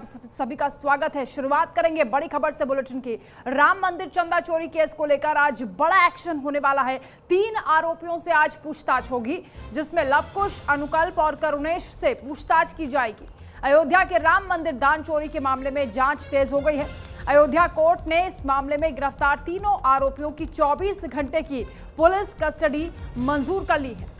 सभी का स्वागत है। शुरुआत करेंगे बड़ी खबर से बुलेटिन की। राम मंदिर चंदा चोरी केस को लेकर आज बड़ा एक्शन होने वाला है। 3 आरोपियों से आज पूछताछ होगी, जिसमें लवकुश, अनुकल्प और करुणेश से पूछताछ की जाएगी। अयोध्या के राम मंदिर दान चोरी के मामले में जांच तेज हो गई है। अयोध्या कोर्ट ने इस मामले में गिरफ्तार तीनों आरोपियों की 24 घंटे की पुलिस कस्टडी मंजूर कर ली है।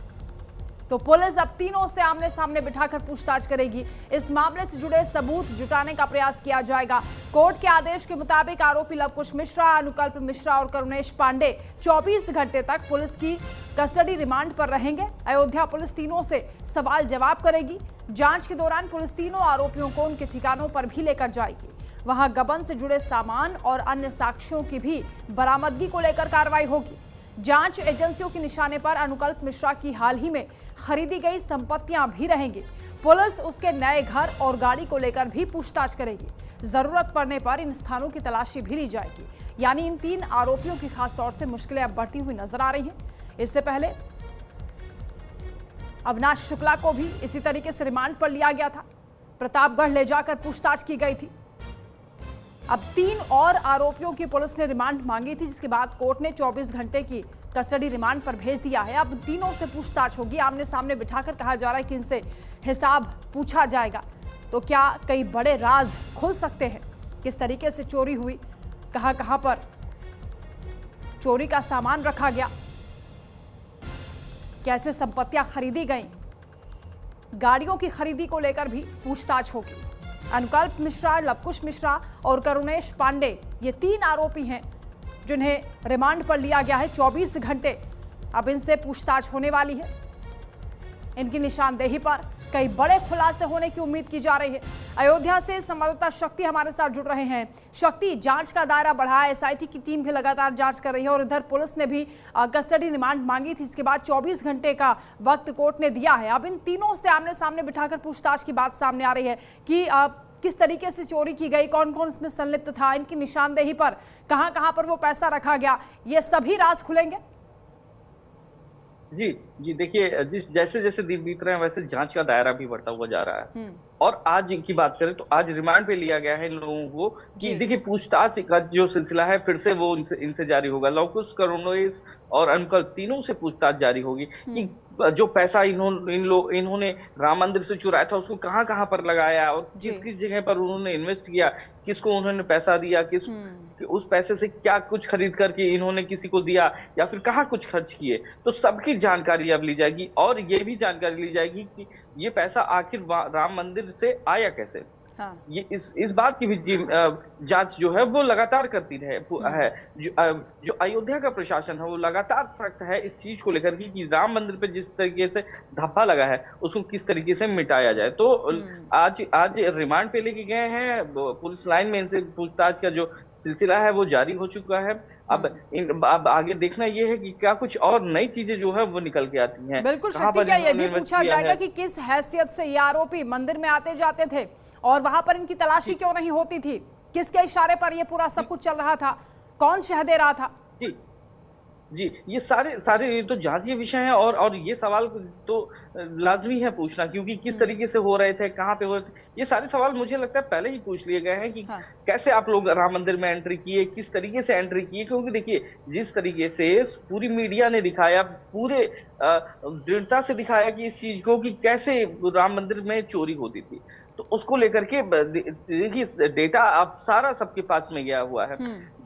तो पुलिस अब तीनों से आमने सामने बिठाकर पूछताछ करेगी। इस मामले से जुड़े सबूत जुटाने का प्रयास किया जाएगा। कोर्ट के आदेश के मुताबिक आरोपी लवकुश मिश्रा, अनुकल्प मिश्रा और करुणेश पांडे 24 घंटे तक पुलिस की कस्टडी रिमांड पर रहेंगे। अयोध्या पुलिस तीनों से सवाल जवाब करेगी। जांच के दौरान पुलिस तीनों आरोपियों को उनके ठिकानों पर भी लेकर जाएगी। वहां गबन से जुड़े सामान और अन्य साक्ष्यों की भी बरामदगी को लेकर कार्रवाई होगी। जांच एजेंसियों के निशाने पर अनुकल्प मिश्रा की हाल ही में खरीदी गई संपत्तियां भी रहेंगी। पुलिस उसके नए घर और गाड़ी को लेकर भी पूछताछ करेगी। जरूरत पड़ने पर इन स्थानों की तलाशी भी ली जाएगी। यानी इन 3 आरोपियों की खासतौर से मुश्किलें अब बढ़ती हुई नजर आ रही हैं। इससे पहले अविनाश शुक्ला को भी इसी तरीके से रिमांड पर लिया गया था। प्रतापगढ़ ले जाकर पूछताछ की गई थी। अब 3 और आरोपियों की पुलिस ने रिमांड मांगी थी, जिसके बाद कोर्ट ने 24 घंटे की कस्टडी रिमांड पर भेज दिया है। अब तीनों से पूछताछ होगी। आमने सामने बिठाकर कहा जा रहा है कि इनसे हिसाब पूछा जाएगा। तो क्या कई बड़े राज खुल सकते हैं? किस तरीके से चोरी हुई, कहां पर चोरी का सामान रखा गया, कैसे संपत्तियां खरीदी गई, गाड़ियों की खरीदी को लेकर भी पूछताछ होगी। अनुकल्प मिश्रा, लवकुश मिश्रा और करुणेश पांडे ये 3 आरोपी हैं जिन्हें रिमांड पर लिया गया है 24 घंटे। अब इनसे पूछताछ होने वाली है। इनकी निशानदेही पर कई बड़े खुलासे होने की उम्मीद की जा रही है। अयोध्या से संवाददाता शक्ति हमारे साथ जुड़ रहे हैं। शक्ति, जांच का दायरा बढ़ा है, एसआईटी की टीम भी लगातार जांच कर रही है और इधर पुलिस ने भी कस्टडी रिमांड मांगी थी। इसके बाद 24 घंटे का वक्त कोर्ट ने दिया है। अब इन तीनों से आमने सामने बिठाकर पूछताछ की बात सामने आ रही है कि किस तरीके से चोरी की गई, कौन कौन इसमें संलिप्त था, इनकी निशानदेही पर कहां पर वो पैसा रखा गया, ये सभी राज खुलेंगे। जी जी, देखिए, जैसे जैसे दिन बीत रहे हैं वैसे जांच का दायरा भी बढ़ता हुआ जा रहा है। और आज की बात करें तो आज रिमांड पे लिया गया है इन लोगों को कि देखिए पूछताछ का जो सिलसिला है फिर से वो इनसे जारी होगा। लवकुश, करुणेश और अनुकल्प तीनों से पूछताछ जारी होगी कि जो पैसा इन्होंने राम मंदिर से चुराया था उसको कहां कहां पर लगाया और किस किस जगह पर उन्होंने इन्वेस्ट किया, किसको उन्होंने पैसा दिया, उस पैसे से क्या कुछ खरीद करके इन्होंने किसी को दिया या फिर कहाँ कुछ खर्च किए। तो सबकी जानकारी अब ली जाएगी और ये भी जानकारी ली जाएगी कि ये पैसा आखिर राम मंदिर से आया कैसे। हाँ। ये इस बात की भी जांच जो है वो लगातार करती है। जो अयोध्या का प्रशासन है वो लगातार सख्त है इस चीज को लेकर कि राम मंदिर पे जिस तरीके से धब्बा लगा है उसको किस तरीके से मिटाया जाए। तो आज रिमांड पे लेके गए हैं। पुलिस लाइन में इनसे पूछताछ का जो सिलसिला है वो जारी हो चुका है। अब आगे देखना ये है कि क्या कुछ और नई चीजें जो है वो निकल के आती हैं। बिल्कुल शक्ति, क्या ये भी पूछा जाएगा कि किस हैसियत से ये आरोपी मंदिर में आते जाते थे और वहां पर इनकी तलाशी क्यों नहीं होती थी, किसके इशारे पर ये पूरा सब कुछ चल रहा था, कौन शह दे रहा था? जी, ये सारे तो जांच के विषय हैं और ये सवाल तो लाजमी है पूछना, क्योंकि किस तरीके से हो रहे थे, कहाँ पे हो रहे थे, ये सारे सवाल मुझे लगता है पहले ही पूछ लिए गए हैं कि कैसे आप लोग राम मंदिर में एंट्री किए, किस तरीके से एंट्री किए। क्योंकि देखिए जिस तरीके से पूरी मीडिया ने दिखाया, पूरे दृढ़ता से दिखाया कि इस चीज को कि कैसे राम मंदिर में चोरी होती थी, तो उसको लेकर के देखिए डेटा अब सारा सबके पास में गया हुआ है।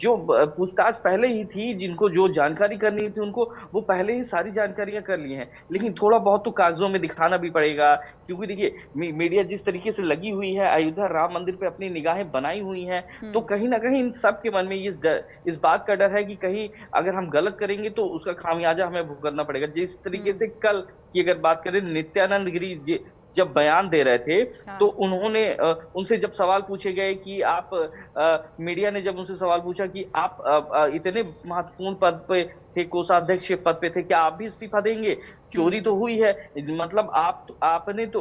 जो पूछताछ पहले ही थी, जिनको जो जानकारी करनी थी उनको वो पहले ही सारी जानकारियां कर ली हैं, लेकिन थोड़ा बहुत तो कागजों में दिखाना भी पड़ेगा। क्योंकि देखिए मीडिया जिस तरीके से लगी हुई है, अयोध्या राम मंदिर पे अपनी निगाहें बनाई हुई हैं, तो कहीं ना कहीं इन सब के मन में इस बात का डर है कि कहीं अगर हम गलत करेंगे तो उसका खामियाजा हमें भुगतना पड़ेगा। जिस तरीके से कल की अगर बात करें, नित्यानंद गिरी जब बयान दे रहे थे तो उन्होंने उनसे जब सवाल पूछे गए कि आप मीडिया ने जब उनसे सवाल पूछा कि आप इतने महत्वपूर्ण पद पे थे, कोषाध्यक्ष के पद पे थे, क्या आप भी इस्तीफा देंगे? चोरी तो हुई है, मतलब आपने तो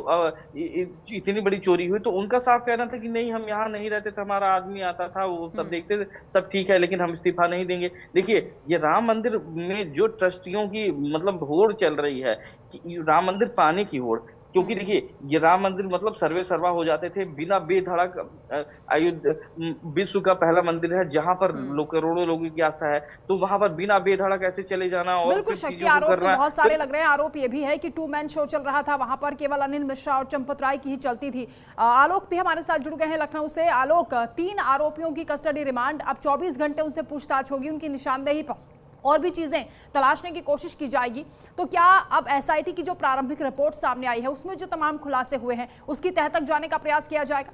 इतनी बड़ी चोरी हुई। तो उनका साफ कहना था कि नहीं, हम यहाँ नहीं रहते थे, हमारा आदमी आता था, वो सब देखते थे, सब ठीक है, लेकिन हम इस्तीफा नहीं देंगे। देखिए ये राम मंदिर में जो ट्रस्टियों की मतलब होड़ चल रही है कि राम मंदिर पाने की होड़, क्योंकि देखिए ये राम मंदिर मतलब सर्वे सर्वा हो जाते थे बिना बेधड़क। अयोध्या विश्व का पहला मंदिर है जहां पर करोड़ों लोगों की आस्था है, तो वहां पर बिना बेधड़क ऐसे चले जाना और बिल्कुल फिर शक्ति, चीजों को आरोप तो करना बहुत तो सारे लग रहे हैं। आरोप ये भी है कि टू मैन शो चल रहा था वहां पर, केवल अनिल मिश्रा और चंपत राय की ही चलती थी। आलोक भी हमारे साथ जुड़ गए हैं लखनऊ से। आलोक, 3 आरोपियों की कस्टडी रिमांड, अब 24 घंटे उनसे पूछताछ होगी, उनकी निशानदेही पर और भी चीजें तलाशने की कोशिश की जाएगी। तो क्या अब एसआईटी की जो प्रारंभिक रिपोर्ट सामने आई है उसमें जो तमाम खुलासे हुए हैं उसकी तह तक जाने का प्रयास किया जाएगा?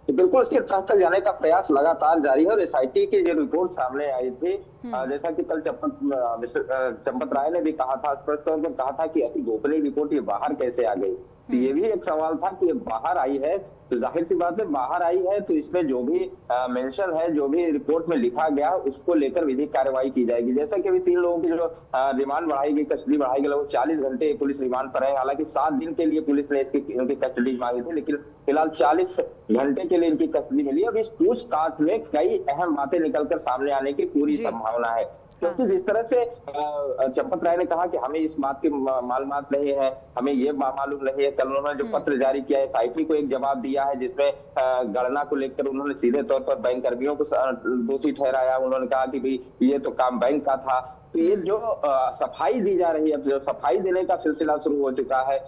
तो बिल्कुल उसके तह तक जाने का प्रयास लगातार जारी है और एसआईटी की जो रिपोर्ट सामने आई थी, जैसा कि कल चंपत राय ने भी कहा था, स्पष्ट तौर पर कहा था कि अति गोपनीय रिपोर्ट ये बाहर कैसे आ गई। तो ये भी एक सवाल था कि बाहर आई है तो जाहिर सी बात है बाहर आई है तो इसमें जो भी मेंशन है, जो भी रिपोर्ट में लिखा गया उसको लेकर विधिक कार्रवाई की जाएगी। जैसा कि अभी 3 लोगों की जो रिमांड बढ़ाई गई, कस्टडी बढ़ाई गई, लगभग 40 घंटे पुलिस रिमांड पर है। हालांकि 7 दिन के लिए पुलिस ने इनकी कस्टडी मांगी थी, लेकिन फिलहाल 40 घंटे के लिए इनकी कस्टडी मिली। अब इस पूछताछ में कई अहम बातें निकलकर सामने आने की पूरी संभावना है, क्योंकि जिस तरह से चंपत राय ने कहा कि हमें इस बात की मालूमात नहीं है, हमें ये मालूम नहीं है। कल उन्होंने जो पत्र जारी किया है, एसआईटी को एक जवाब दिया है जिसमें गणना को लेकर उन्होंने सीधे तौर पर बैंक कर्मियों को दोषी ठहराया। उन्होंने कहा कि भाई ये तो काम बैंक का था। तो ये जो सफाई दी जा रही है, जो सफाई देने का सिलसिला शुरू हो चुका है,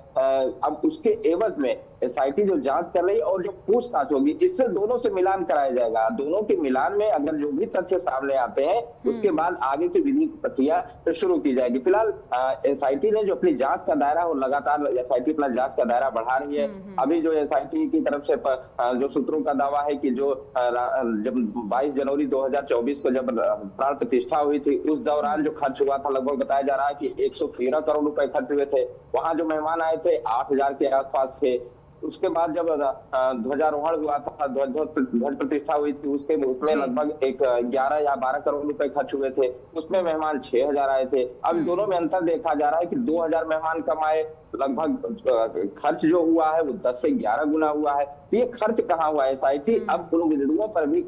अब उसके एवज में एसआईटी जो जांच कर रही है और जो पूछताछ होगी, इससे दोनों से मिलान कराया जाएगा। दोनों के मिलान में अगर जो भी तथ्य सामने आते हैं उसके बाद आगे की विधिक प्रक्रिया शुरू की जाएगी। फिलहाल एसआईटी ने जो अपनी जांच का दायरा वो लगातार एसआईटी अपना जांच का दायरा बढ़ा रही है। अभी जो एसआईटी की तरफ से जो सूत्रों का दावा है कि जो जब 22 जनवरी 2024 को जब प्राण प्रतिष्ठा हुई थी उस दौरान जो खर्च हुआ था, लगभग बताया जा रहा है कि 113 करोड़ रुपए खर्च हुए थे। वहां जो मेहमान आए थे 8000 के आसपास थे। उसके बाद जब ध्वजारोहण हुआ था, ध्वज प्रतिष्ठा हुई थी, उसमें लगभग 11 या 12 करोड़ रुपए खर्च हुए थे। उसमें मेहमान 6000 आए थे। अब दोनों में अंतर देखा जा रहा है कि 2000 मेहमान कम आए, लगभग खर्च जो हुआ है वो 10 से 11 गुना हुआ है। तो ये खर्च कहाँ हुआ है? एसआईटी अब उन बिंदुओं पर भी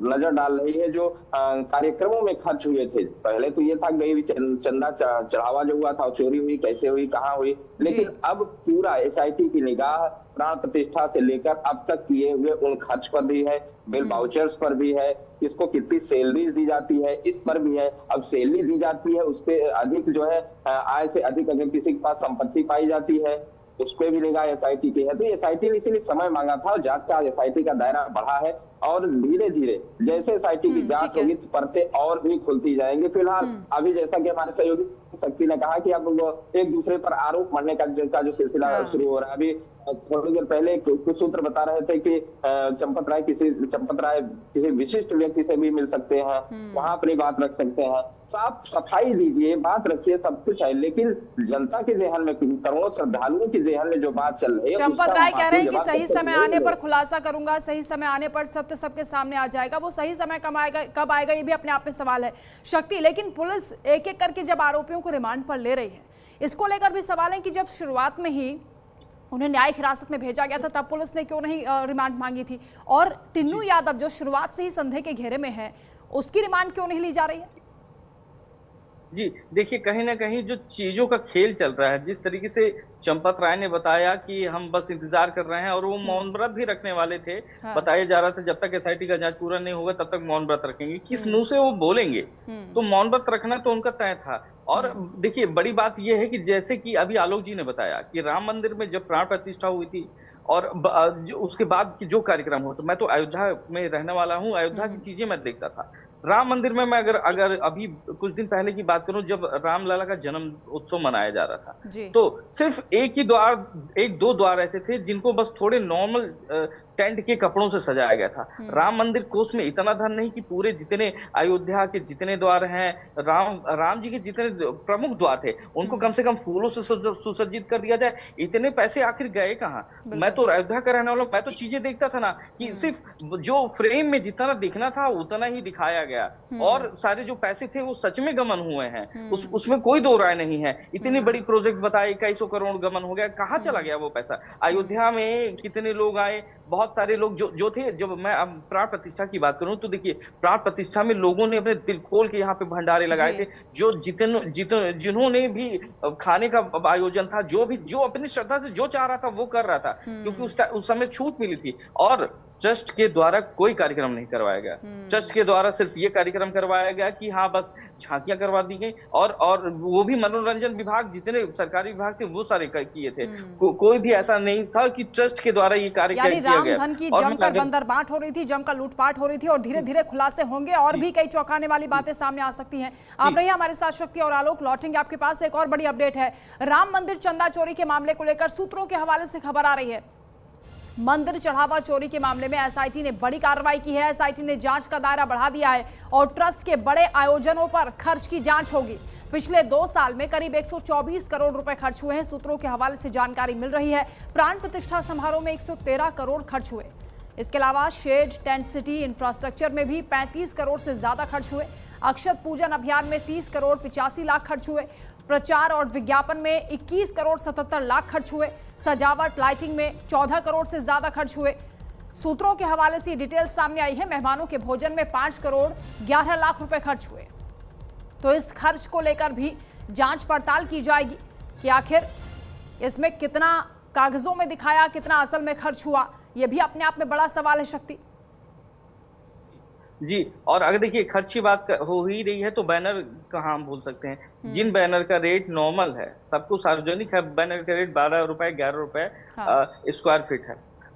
नजर डाल रही है जो कार्यक्रमों में खर्च हुए थे। पहले तो ये था गई चंदा चढ़ावा जो हुआ था, चोरी हुई, कैसे हुई, कहाँ हुई, लेकिन अब पूरा एसआईटी की निगाह प्राण प्रतिष्ठा से लेकर अब तक किए हुए उन खर्च पर भी है, बिल वाउचर्स पर भी है, किसको कितनी सैलरी दी जाती है इस पर भी है। अब सैलरी दी जाती है उसके अधिक जो है आय से अधिक अगर किसी के पास संपत्ति पाई जाती है उस पर भी निगाह एसआईटी की है। तो एसआईटी ने इसीलिए समय मांगा था, जांच का एसआईटी का दायरा बढ़ा है और धीरे धीरे जैसे एसआईटी की जांच होगी तो परतें और भी खुलती जाएंगी। फिलहाल अभी जैसा कि हमारे सहयोगी शक्ति ने कहा कि अब वो एक दूसरे पर आरोप मढ़ने का जो सिलसिला शुरू हो रहा है। अभी थोड़ी देर पहले कुछ सूत्र बता रहे थे कि चंपत राय किसी विशिष्ट व्यक्ति से भी मिल सकते हैं, वहां अपनी बात रख सकते हैं। तो आप सफाई दीजिए, बात रखिए, सब कुछ है, लेकिन जनता के जेहन में, करोड़ों श्रद्धालुओं के जेहन में जो बात चल रही है, चंपत राय कह रहे हैं कि सही समय आने पर खुलासा करूंगा, सही समय आने पर सत्य सबके सामने आ जाएगा। वो सही समय कब आएगा ये भी अपने आप में सवाल है शक्ति। लेकिन पुलिस एक एक करके जब आरोपियों को रिमांड पर ले रही है, इसको लेकर भी सवाल है कि जब शुरुआत में ही उन्हें न्यायिक हिरासत में भेजा गया था तब पुलिस ने क्यों नहीं रिमांड मांगी थी, और टिन्नू यादव जो शुरुआत से ही संदेह के घेरे में है उसकी रिमांड क्यों नहीं ली जा रही है? जी देखिए, कहीं ना कहीं जो चीजों का खेल चल रहा है, जिस तरीके से चंपत राय ने बताया कि हम बस इंतजार कर रहे हैं और वो मौन व्रत भी रखने वाले थे। बताया जा रहा था जब तक एसआईटी का जांच पूरा नहीं होगा तब तक मौन व्रत रखेंगे। किस मुंह से वो बोलेंगे? तो मौन व्रत रखना तो उनका तय था। और देखिए बड़ी बात यह है कि जैसे कि अभी आलोक जी ने बताया कि राम मंदिर में जब प्राण प्रतिष्ठा हुई थी और उसके बाद की जो कार्यक्रम हो, तो मैं तो अयोध्या में रहने वाला हूँ, अयोध्या की चीजें मैं देखता था। राम मंदिर में मैं अगर अभी कुछ दिन पहले की बात करूं, जब रामलला का जन्म उत्सव मनाया जा रहा था, तो सिर्फ एक दो द्वार ऐसे थे जिनको बस थोड़े नॉर्मल टेंट के कपड़ों से सजाया गया था। राम मंदिर कोष में इतना धन नहीं कि पूरे जितने अयोध्या के जितने द्वार हैं, राम जी के जितने प्रमुख द्वार थे उनको कम से कम फूलों से सुसज्जित कर दिया जाए। इतने पैसे आखिर गए कहाँ? मैं तो अयोध्या का रहने वाला हूं, मैं तो चीजें देखता था ना कि सिर्फ जो फ्रेम में जितना दिखना था उतना ही दिखाया गया, और सारे जो पैसे थे वो सच में गमन हुए हैं, उसमें कोई दो राय नहीं है। इतनी बड़ी प्रोजेक्ट बताए, 2100 करोड़ गमन हो गया, कहाँ चला गया वो पैसा? अयोध्या में कितने लोग आए, बहुत बहुत सारे लोग जो थे, जब मैं अब प्राण प्रतिष्ठा की बात करूं तो देखिए, प्राण प्रतिष्ठा में लोगों ने अपने दिल खोल के यहाँ पे भंडारे लगाए थे। जो जिन्होंने भी खाने का आयोजन था, जो अपनी श्रद्धा से जो चाह रहा था वो कर रहा था, क्योंकि उस समय छूट मिली थी। और ट्रस्ट के द्वारा कोई कार्यक्रम नहीं करवाया गया। ट्रस्ट के द्वारा सिर्फ ये कार्यक्रम करवाया गया कि हाँ बस झांकियां करवा दी गई, और वो भी मनोरंजन विभाग, जितने सरकारी विभाग थे वो सारे किए थे। कोई भी ऐसा नहीं था कि ट्रस्ट के द्वारा ये कार्य किया गया। राम धन की जमकर बंदरबाट हो रही थी, जमकर लूटपाट हो रही थी, और धीरे धीरे खुलासे होंगे और भी कई चौंकाने वाली बातें सामने आ सकती हैं। आप रहिए हमारे साथ शक्ति और आलोक, लौटेंगे आपके पास। एक और बड़ी अपडेट है, राम मंदिर चंदा चोरी के मामले को लेकर सूत्रों के हवाले से खबर आ रही है। मंदिर चढ़ावा चोरी के मामले में एसआईटी ने बड़ी कार्रवाई की है। एसआईटी ने जांच का दायरा बढ़ा दिया है और ट्रस्ट के बड़े आयोजनों पर खर्च की जांच होगी। पिछले 2 साल में करीब 124 करोड़ रुपए खर्च हुए हैं। सूत्रों के हवाले से जानकारी मिल रही है, प्राण प्रतिष्ठा समारोह में 113 करोड़ खर्च हुए। इसके अलावा शेड, टेंट सिटी, इंफ्रास्ट्रक्चर में भी 35 करोड़ से ज्यादा खर्च हुए। अक्षत पूजन अभियान में 30 करोड़ 85 लाख खर्च हुए। प्रचार और विज्ञापन में 21 करोड़ 77 लाख खर्च हुए। सजावट, लाइटिंग में 14 करोड़ से ज्यादा खर्च हुए। सूत्रों के हवाले से डिटेल्स सामने आई है। मेहमानों के भोजन में 5 करोड़ 11 लाख रुपए खर्च हुए। तो इस खर्च को लेकर भी जांच पड़ताल की जाएगी कि आखिर इसमें कितना कागजों में दिखाया, कितना असल में खर्च हुआ। यह भी अपने आप में बड़ा सवाल है शक्ति जी। और अगर देखिए खर्च की बात हो ही रही है तो बैनर कहाँ हम भूल सकते हैं। जिन बैनर का रेट नॉर्मल है, सबको सार्वजनिक है, बैनर का रेट 12 रुपए 11 रुपए स्क्वायर फीट है,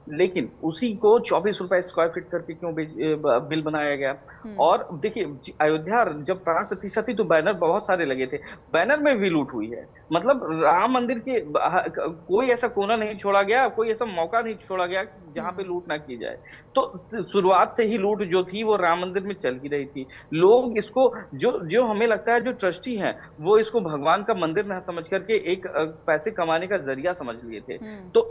लेकिन उसी को 24 रुपए स्क्वायर फीट करके क्यों बिल बनाया गया। और देखिए, अयोध्या जब प्राण प्रतिष्ठा थी तो बैनर बहुत सारे लगे थे, बैनर में भी लूट हुई है। मतलब राम मंदिर के कोई ऐसा कोना नहीं छोड़ा गया, कोई ऐसा मौका नहीं छोड़ा गया जहां पे लूट ना की जाए। तो शुरुआत से ही लूट जो थी वो राम मंदिर में चल ही रही थी। लोग इसको जो हमें लगता है जो ट्रस्टी हैं वो इसको भगवान का मंदिर ना समझ करके एक पैसे कमाने का जरिया समझ लिए थे। तो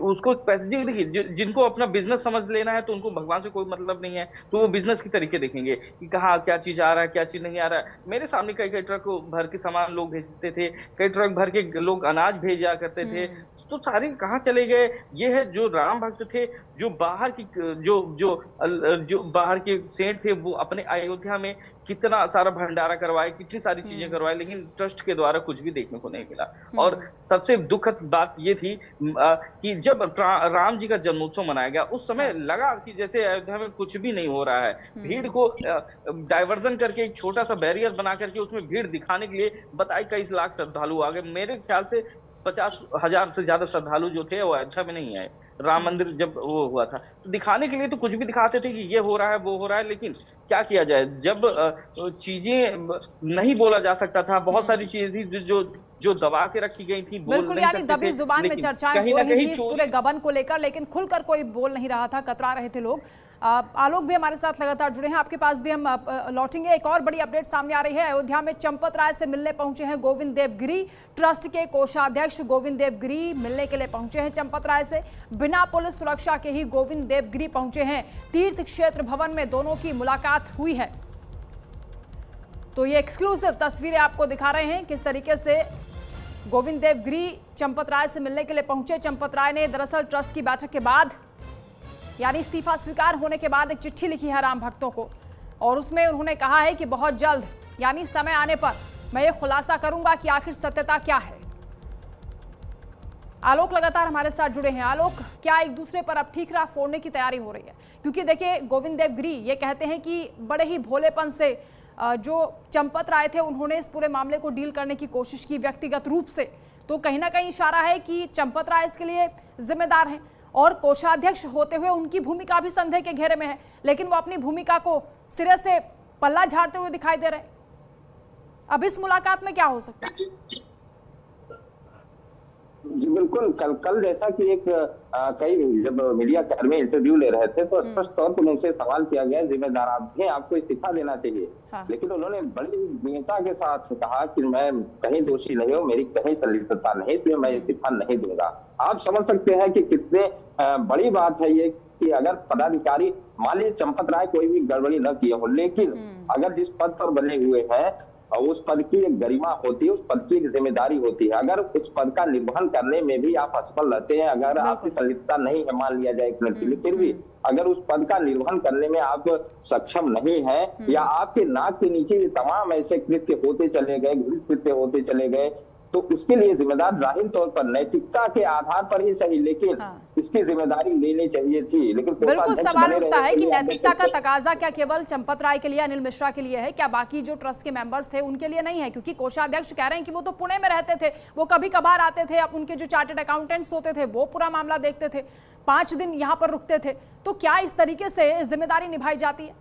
उसको पैसे, देखिए जिनको अपना बिजनेस समझ लेना है तो उनको भगवान से कोई मतलब नहीं है, तो वो बिजनेस की तरीके देखेंगे कि कहाँ क्या चीज आ रहा है, क्या चीज नहीं आ रहा है। मेरे सामने कई कई ट्रक भर के सामान लोग भेजते थे, कई ट्रक भर के लोग अनाज भेजा करते थे, तो सारे कहाँ चले गए। ये है जो राम भक्त थे, जो बाहर की जो बाहर के सेठ थे, वो अपने अयोध्या में कितना सारा भंडारा करवाए, कितनी सारी चीजें करवाए, लेकिन ट्रस्ट के द्वारा कुछ भी देखने को नहीं मिला। और सबसे दुखद बात ये थी कि जब राम जी का जन्मोत्सव मनाया गया उस समय लगा कि जैसे अयोध्या में कुछ भी नहीं हो रहा है। भीड़ को डाइवर्जन करके एक छोटा सा बैरियर बना करके उसमें भीड़ दिखाने के लिए बताए कई लाख श्रद्धालु आ गए। मेरे ख्याल से 50,000 से ज्यादा श्रद्धालु जो थे वो अयोध्या में नहीं आए राम मंदिर जब वो हुआ था। तो दिखाने के लिए तो कुछ भी दिखाते थे कि ये हो रहा है वो हो रहा है, लेकिन क्या किया जाए जब चीजें नहीं बोला जा सकता था। बहुत सारी चीजें थी जो दबा के रखी गई थी, बिल्कुल, यानी दबी जुबान में चर्चाएं हो रही थी इस पूरे गबन को लेकर, लेकिन खुलकर कोई बोल नहीं रहा था, कतरा रहे थे लोग। आलोक भी हमारे साथ लगातार जुड़े हैं, आपके पास भी हम लौटेंगे। एक और बड़ी अपडेट सामने आ रही है, अयोध्या में चंपत राय से मिलने पहुंचे हैं गोविंद देव गिरी। ट्रस्ट के कोषाध्यक्ष गोविंद देव गिरी मिलने के लिए पहुंचे हैं चंपत राय से। बिना पुलिस सुरक्षा के ही गोविंद देव गिरी पहुंचे हैं। तीर्थ क्षेत्र भवन में दोनों की मुलाकात हुई है। तो ये एक्सक्लूसिव तस्वीरें आपको दिखा रहे हैं किस तरीके से गोविंद देव गिरी चंपत राय से मिलने के लिए पहुंचे। चंपत राय ने दरअसल ट्रस्ट की बैठक के बाद, यानी इस्तीफा स्वीकार होने के बाद, एक चिट्ठी लिखी है राम भक्तों को, और उसमें उन्होंने कहा है कि बहुत जल्द, यानी समय आने पर मैं ये खुलासा करूंगा कि आखिर सत्यता क्या है। आलोक लगातार हमारे साथ जुड़े हैं। आलोक, क्या एक दूसरे पर अब ठीक राह फोड़ने की तैयारी हो रही है? क्योंकि देखिए, गोविंद देव गिरी ये कहते हैं कि बड़े ही भोलेपन से जो चंपत राय थे उन्होंने इस पूरे मामले को डील करने की कोशिश की व्यक्तिगत रूप से, तो कहीं ना कहीं इशारा है कि चंपत राय इसके लिए जिम्मेदार हैं, और कोषाध्यक्ष होते हुए उनकी भूमिका भी संदेह के घेरे में है, लेकिन वो अपनी भूमिका को सिरे से पल्ला झाड़ते हुए दिखाई दे रहे हैं। अब इस मुलाकात में क्या हो सकता है? जी बिल्कुल, कल जैसा कि एक कई जब मीडिया कर्मी इंटरव्यू ले रहे थे तो स्पष्ट तौर पर उनसे सवाल किया गया, जिम्मेदार आप हैं, आपको इस्तीफा देना चाहिए। हाँ। लेकिन उन्होंने बड़ी विनम्रता के साथ कहा कि मैं कहीं दोषी नहीं हूँ, मेरी कहीं संलिप्तता नहीं, इसलिए मैं इस्तीफा नहीं दूंगा। आप समझ सकते हैं कि कितने बड़ी बात है ये कि अगर पदाधिकारी, मान लीजिए चंपत राय कोई भी गड़बड़ी न किए हो, लेकिन अगर जिस पद पर बने हुए हैं उस पद की एक गरिमा होती है, उस पद की एक जिम्मेदारी होती है। अगर उस पद का निर्वहन करने में भी आप असफल रहते हैं, अगर आपकी संलिप्तता नहीं है, मान लिया जाए एक मिनट के लिए, फिर भी अगर उस पद का निर्वहन करने में आप सक्षम नहीं है, या आपके नाक के नीचे तमाम ऐसे कृत्य होते चले गए, घृणित कृत्य होते चले गए, तो उसके लिए जिम्मेदार जाहिर तौर पर नैतिकता के आधार पर ही सही, लेकिन इसकी जिम्मेदारी लेनी चाहिए थी। लेकिन बिल्कुल सवाल उठता है कि नैतिकता का तकाजा क्या केवल चंपत राय के लिए, अनिल मिश्रा के लिए है, क्या बाकी जो ट्रस्ट के मेंबर्स थे उनके लिए नहीं है? क्योंकि कोषाध्यक्ष कह रहे हैं कि वो तो पुणे में रहते थे, वो कभी कभार आते थे, अब उनके जो चार्टर्ड अकाउंटेंट्स होते थे वो पूरा मामला देखते थे, 5 दिन यहाँ पर रुकते थे। तो क्या इस तरीके से जिम्मेदारी निभाई जाती है?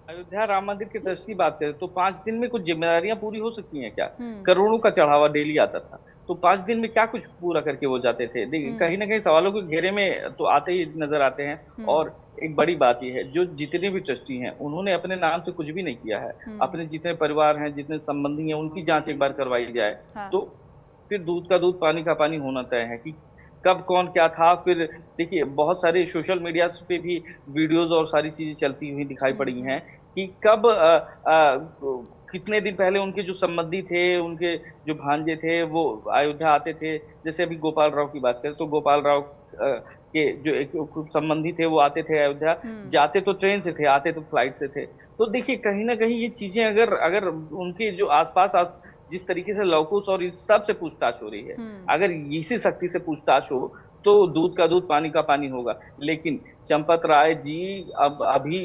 अयोध्या राम मंदिर के ट्रस्ट की बात करें तो 5 दिन में कुछ जिम्मेदारियां पूरी हो सकती हैं क्या? करोड़ों का चढ़ावा डेली आता था, तो 5 दिन में क्या कुछ पूरा करके वो जाते थे? देखिए कहीं ना कहीं सवालों के घेरे में तो आते ही नजर आते हैं। और एक बड़ी बात यह है, जो जितने भी ट्रस्टी हैं उन्होंने अपने नाम से कुछ भी नहीं किया है। अपने जितने परिवार हैं, जितने संबंधी हैं, उनकी जांच एक बार करवाई जाए तो फिर दूध का दूध पानी का पानी होना तय है कि कब कौन क्या था। फिर देखिए बहुत सारे सोशल मीडिया पे भी वीडियोज और सारी चीजें चलती हुई दिखाई पड़ी हैं कि कब कितने दिन पहले उनके जो संबंधी थे, उनके जो भांजे थे वो अयोध्या आते थे। जैसे अभी गोपाल राव की बात करें तो गोपाल राव के जो एक संबंधी थे वो आते थे अयोध्या, जाते तो ट्रेन से थे, आते तो फ्लाइट से थे। तो देखिए कहीं ना कहीं ये चीजें अगर उनके जो आसपास जिस तरीके से लवकुश और इस सब से पूछताछ हो रही है, अगर इसी शक्ति से पूछताछ हो तो दूध का दूध पानी का पानी होगा। लेकिन चंपत राय जी अब अभी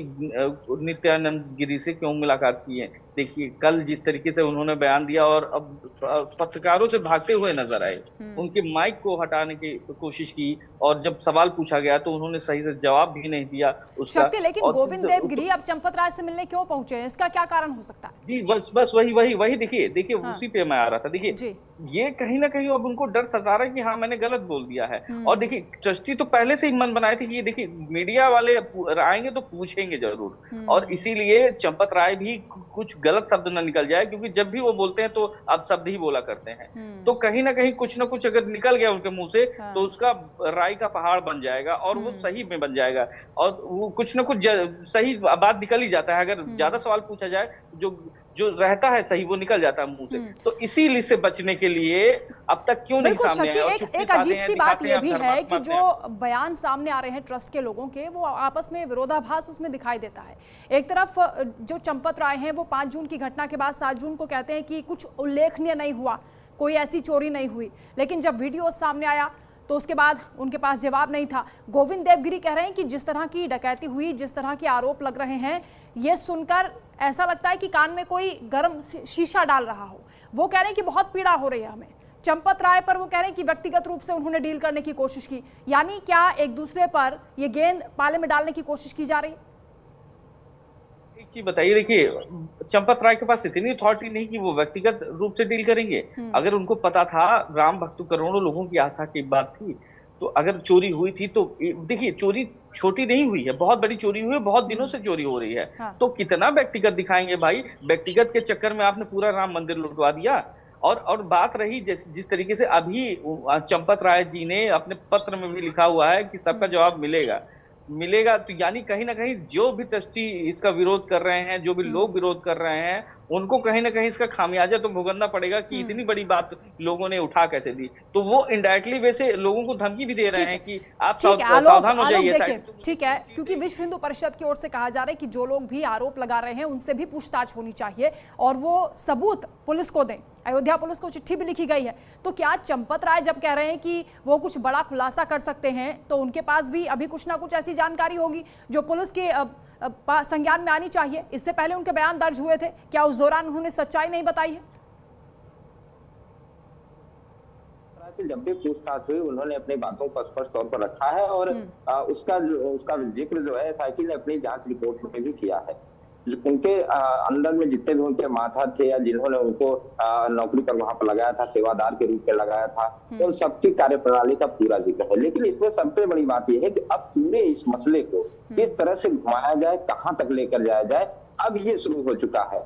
नित्यानंद गिरी से क्यों मुलाकात की है? देखिए कल जिस तरीके से उन्होंने बयान दिया और अब पत्रकारों से भागते हुए नजर आए, उनके माइक को हटाने की कोशिश की और जब सवाल पूछा गया तो उन्होंने सही से जवाब भी नहीं दिया उसका। शक्ति, लेकिन गोविंद देव गिरी अब चंपत राय से मिलने क्यों पहुंचे हैं? इसका क्या कारण हो सकता है? जी बस वही देखिए उसी पे मैं आ रहा था। देखिए ये कहीं ना कहीं अब उनको डर सता रहा है कि हाँ मैंने गलत बोल दिया है। और देखिए ट्रस्टी तो पहले से ही मन बनाए थे कि देखिए मीडिया वाले आएंगे तो पूछेंगे जरूर, और इसीलिए चंपत राय भी कुछ गलत शब्द न निकल जाए, क्योंकि जब भी वो बोलते हैं तो अब शब्द ही बोला करते हैं। तो कहीं ना कहीं कुछ ना कुछ अगर निकल गया उनके मुंह से तो उसका राय का पहाड़ बन जाएगा और वो सही में बन जाएगा। और वो कुछ ना कुछ सही बात निकल ही जाता है। अगर ज्यादा सवाल पूछा जाए जो रहता है सही वो निकल जाता है मुंह से। तो इसीलिए से बचने के लिए अब तक क्यों नहीं सामने आया? एक अजीब सी बात यह भी है कि जो बयान सामने आ रहे हैं ट्रस्ट के लोगों के, वो आपस में विरोधाभास उसमें दिखाई देता है। एक तरफ जो चंपत राय हैं वो 5 जून की घटना के बाद 7 जून को कहते हैं कि कुछ उल्लेखनीय नहीं हुआ, कोई ऐसी चोरी नहीं हुई, लेकिन जब वीडियो सामने आया तो उसके बाद उनके पास जवाब नहीं था। गोविंद देवगिरी कह रहे हैं कि जिस तरह की डकैती हुई, जिस तरह के आरोप लग रहे हैं, ये सुनकर ऐसा लगता है कि कान में कोई गर्म शीशा डाल रहा हो। वो कह रहे हैं कि बहुत पीड़ा हो रही है हमें। चंपत राय पर वो कह रहे हैं कि व्यक्तिगत रूप से उन्होंने डील करने की कोशिश की, यानी क्या एक दूसरे पर ये गेंद पाले में डालने की कोशिश की जा रही है? एक चीज बताइए, देखिए चंपत राय के पास इतनी अथॉरिटी नहीं कि वो व्यक्तिगत रूप से डील करेंगे। अगर उनको पता था राम भक्त करोड़ों लोगों की आस्था की बात थी, तो अगर चोरी हुई थी तो देखिए चोरी छोटी नहीं हुई है, बहुत बड़ी चोरी हुई है, बहुत दिनों से चोरी हो रही है। तो कितना व्यक्तिगत दिखाएंगे भाई? व्यक्तिगत के चक्कर में आपने पूरा राम मंदिर लुटवा दिया। और बात रही जिस तरीके से अभी चंपत राय जी ने अपने पत्र में भी लिखा हुआ है कि सबका जवाब मिलेगा, तो यानी कहीं ना कहीं जो भी ट्रस्टी इसका विरोध कर रहे हैं, जो भी लोग विरोध कर रहे हैं, उनको कहीं ना कहीं इसका खामियाजा तो भुगतना पड़ेगा कि इतनी बड़ी बात लोगों ने उठा कैसे दी। तो वो इनडायरेक्टली वैसे लोगों को धमकी भी दे रहे हैं कि आप सावधान हो जाइए। ठीक है, क्योंकि विश्व हिंदू परिषद की ओर से कहा जा रहा है कि जो लोग भी आरोप लगा रहे हैं उनसे भी पूछताछ होनी चाहिए और वो सबूत पुलिस को दें। अयोध्या पुलिस को चिट्ठी भी लिखी गई है। तो क्या चंपत राय जब कह रहे हैं कि वो कुछ बड़ा खुलासा कर सकते हैं, तो उनके पास भी अभी कुछ ना कुछ ऐसी जानकारी होगी जो पुलिस के संज्ञान में आनी चाहिए? इससे पहले उनके बयान दर्ज हुए थे, क्या उस दौरान उन्होंने सच्चाई नहीं बताई है? जब भी पूछताछ हुई उन्होंने अपनी बातों को स्पष्ट तौर पर रखा है और उसका जिक्र जो है एसआईटी ने अपनी जांच रिपोर्ट में भी किया है। उनके अंदर में जितने भी उनके माथा थे या जिन्होंने उनको नौकरी पर वहां पर लगाया था, सेवादार के रूप में लगाया था, उन सबकी कार्यप्रणाली का पूरा जिक्र है। लेकिन इसमें सबसे बड़ी बात यह है कि अब पूरे इस मसले को किस तरह से घुमाया जाए, कहां तक लेकर जाया जाए, अब ये शुरू हो चुका है।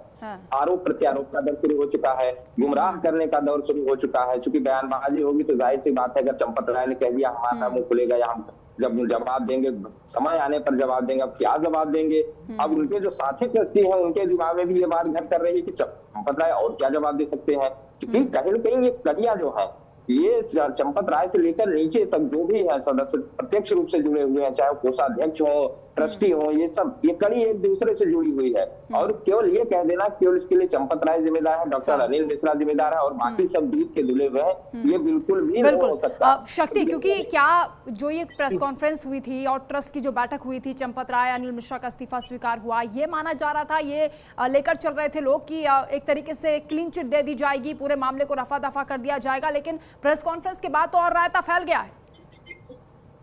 आरोप प्रत्यारोप का दौर शुरू हो चुका है, गुमराह करने का दौर शुरू हो चुका है। चूंकि बयानबाजी होगी तो जाहिर सी बात है, अगर चंपत राय ने कह दिया हमारा मुंह खुलेगा या हम जब जवाब देंगे, समय आने पर जवाब देंगे। अब क्या जवाब देंगे? अब उनके जो साथी ट्रस्टी हैं उनके दिमाग में भी ये बात घर कर रही है कि चंपत राय और क्या जवाब दे सकते हैं, क्योंकि कहीं न कहीं ये कड़ियां जो है ये चंपत राय से लेकर नीचे तक जो भी है सदस्य प्रत्यक्ष रूप से जुड़े हुए हैं, चाहे कोषाध्यक्ष हो, ट्रस्टी हो, ये सब ये कड़ी एक दूसरे से जुड़ी हुई है। और केवल ये कह देना केवल इसके लिए चंपत राय जिम्मेदार है, डॉक्टर अनिल मिश्रा जिम्मेदार है और बाकी सब दूध के धुले हुए हैं, ये बिल्कुल भी नहीं हो सकता। शक्ति, क्योंकि क्या जो ये प्रेस कॉन्फ्रेंस हुई थी और ट्रस्ट की जो बैठक हुई थी, चंपत राय अनिल मिश्रा का इस्तीफा स्वीकार हुआ, ये माना जा रहा था, ये लेकर चल रहे थे लोग कि एक तरीके से क्लीन चिट दे दी जाएगी, पूरे मामले को रफा दफा कर दिया जाएगा, लेकिन प्रेस कॉन्फ्रेंस के बाद तो और रायता फैल गया है।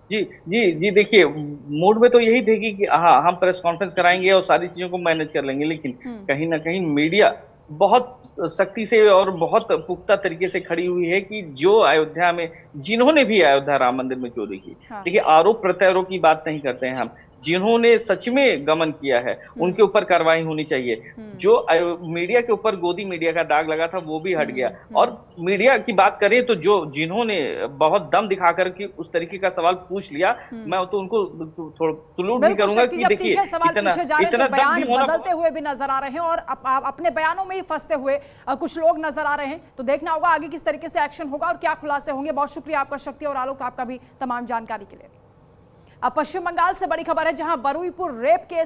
जी जी जी, देखिए मूड में तो यही थे कि हाँ हम प्रेस कॉन्फ्रेंस कराएंगे और सारी चीजों को मैनेज कर लेंगे, लेकिन कहीं ना कहीं मीडिया बहुत सख्ती से और बहुत पुख्ता तरीके से खड़ी हुई है कि जो अयोध्या में जिन्होंने भी अयोध्या राम मंदिर में चोरी की, देखिए आरोप प्रत्यारोप की बात नहीं करते हैं हम, जिन्होंने सच में गमन किया है उनके ऊपर कार्रवाई होनी चाहिए। जो मीडिया के ऊपर गोदी मीडिया का दाग लगा था वो भी हट गया। और मीडिया की बात करें तो जो जिन्होंने बहुत दम दिखाकर के उस तरीके का सवाल पूछ लिया, मैं तो उनको थोड़ा सलूट भी करूंगा कि देखिए इतना बयान बदलते हुए भी नजर आ रहे हैं और अपने बयानों में ही फंसते हुए कुछ लोग नजर आ रहे हैं। तो देखना होगा आगे किस तरीके से एक्शन होगा और क्या खुलासे होंगे। बहुत शुक्रिया आपका शक्ति और आलोक, आपका भी तमाम जानकारी के लिए। अब पश्चिम बंगाल से बड़ी खबर है, जहां बरुईपुर रेप केस